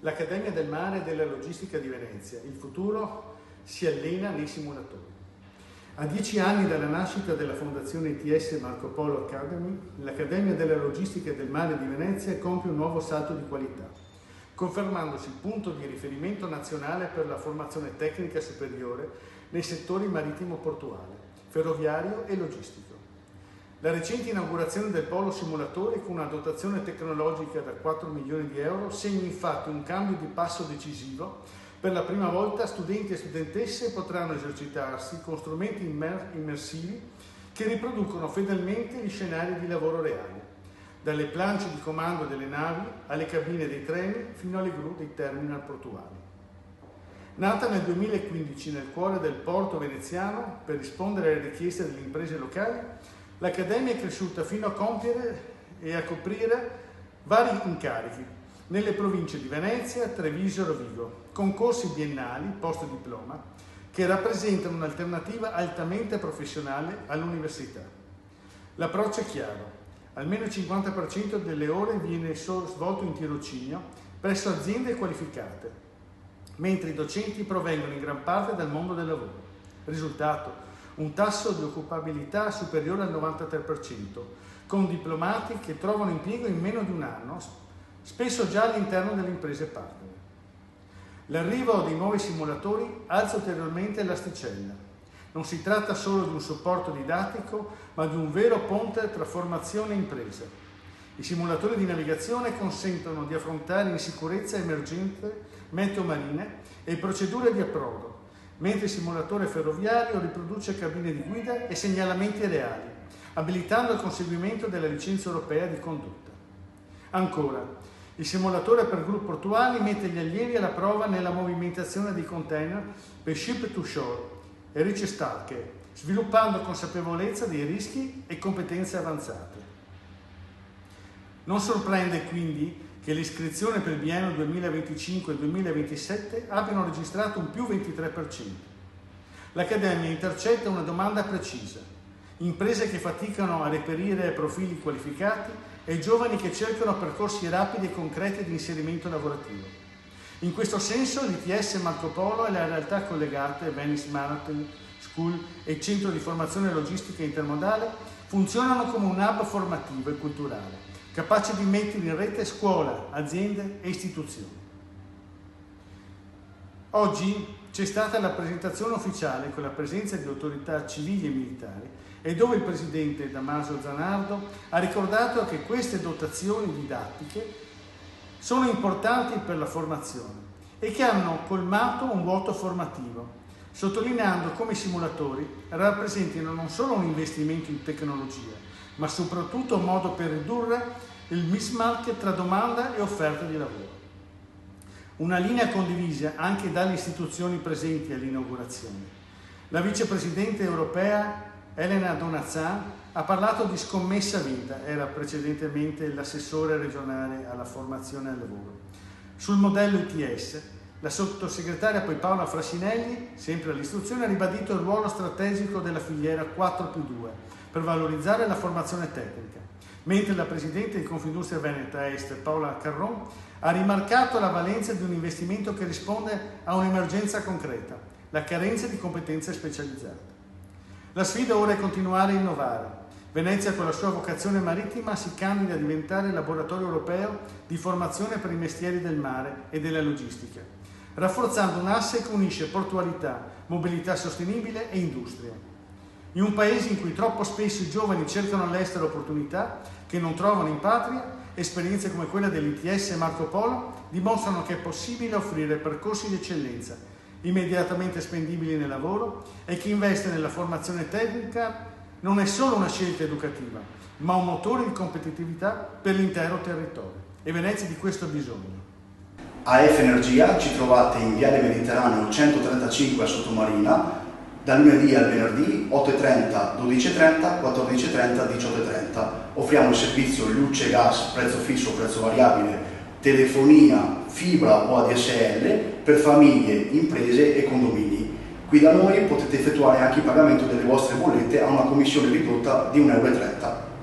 l'Accademia del Mare e della Logistica di Venezia. Il futuro si allena nei simulatori. A 10 anni dalla nascita della Fondazione ITS Marco Polo Academy, l'Accademia della Logistica e del Mare di Venezia compie un nuovo salto di qualità, confermandosi punto di riferimento nazionale per la formazione tecnica superiore nei settori marittimo-portuale, ferroviario e logistico. La recente inaugurazione del Polo Simulatori con una dotazione tecnologica da 4 milioni di euro segna infatti un cambio di passo decisivo. Per la prima volta studenti e studentesse potranno esercitarsi con strumenti immersivi che riproducono fedelmente gli scenari di lavoro reali, dalle planche di comando delle navi alle cabine dei treni fino alle gru dei terminal portuali. Nata nel 2015 nel cuore del porto veneziano per rispondere alle richieste delle imprese locali, l'Accademia è cresciuta fino a compiere e a coprire vari incarichi nelle province di Venezia, Treviso e Rovigo, concorsi biennali post-diploma che rappresentano un'alternativa altamente professionale all'università. L'approccio è chiaro: almeno il 50% delle ore viene svolto in tirocinio presso aziende qualificate, mentre i docenti provengono in gran parte dal mondo del lavoro. Risultato: un tasso di occupabilità superiore al 93%, con diplomati che trovano impiego in meno di un anno, spesso già all'interno delle imprese partner. L'arrivo dei nuovi simulatori alza ulteriormente l'asticella. Non si tratta solo di un supporto didattico, ma di un vero ponte tra formazione e impresa. I simulatori di navigazione consentono di affrontare in sicurezza emergenze meteo marine e procedure di approdo, mentre il simulatore ferroviario riproduce cabine di guida e segnalamenti reali, abilitando il conseguimento della licenza europea di condotta. Ancora, il simulatore per gru portuali mette gli allievi alla prova nella movimentazione dei container per ship to shore e ricerche, sviluppando consapevolezza dei rischi e competenze avanzate. Non sorprende quindi che le iscrizioni per il biennio 2025-2027 abbiano registrato un più 23%. L'Accademia intercetta una domanda precisa: imprese che faticano a reperire profili qualificati e giovani che cercano percorsi rapidi e concreti di inserimento lavorativo. In questo senso l'ITS Marco Polo e le realtà collegate, Venice Maritime School e il Centro di Formazione Logistica Intermodale, funzionano come un hub formativo e culturale, capace di mettere in rete scuola, aziende e istituzioni. Oggi c'è stata la presentazione ufficiale con la presenza di autorità civili e militari e dove il presidente Damaso Zanardo ha ricordato che queste dotazioni didattiche sono importanti per la formazione e che hanno colmato un vuoto formativo, sottolineando come i simulatori rappresentino non solo un investimento in tecnologia, ma soprattutto un modo per ridurre il mismatch tra domanda e offerta di lavoro. Una linea condivisa anche dalle istituzioni presenti all'inaugurazione. La vicepresidente europea Elena Donazan ha parlato di scommessa vita, era precedentemente l'assessore regionale alla formazione e al lavoro. Sul modello ITS, la sottosegretaria poi Paola Frassinelli, sempre all'istruzione, ha ribadito il ruolo strategico della filiera 4+2 per valorizzare la formazione tecnica, mentre la presidente di Confindustria Veneta Est, Paola Carron, ha rimarcato la valenza di un investimento che risponde a un'emergenza concreta, la carenza di competenze specializzate. La sfida ora è continuare a innovare. Venezia, con la sua vocazione marittima, si candida a diventare il laboratorio europeo di formazione per i mestieri del mare e della logistica, rafforzando un asse che unisce portualità, mobilità sostenibile e industria. In un paese in cui troppo spesso i giovani cercano all'estero opportunità che non trovano in patria, esperienze come quella dell'ITS Marco Polo dimostrano che è possibile offrire percorsi di eccellenza immediatamente spendibili nel lavoro e chi investe nella formazione tecnica non è solo una scelta educativa, ma un motore di competitività per l'intero territorio. E Venezia di questo ha bisogno. AF Energia ci trovate in Viale Mediterraneo 135 a Sottomarina, dal lunedì al venerdì 8:30, 12:30, 14:30, 18:30. Offriamo il servizio luce, gas, prezzo fisso, prezzo variabile, telefonia, fibra o ADSL per famiglie, imprese e condomini. Qui da noi potete effettuare anche il pagamento delle vostre bollette a una commissione ridotta di 1,30 €.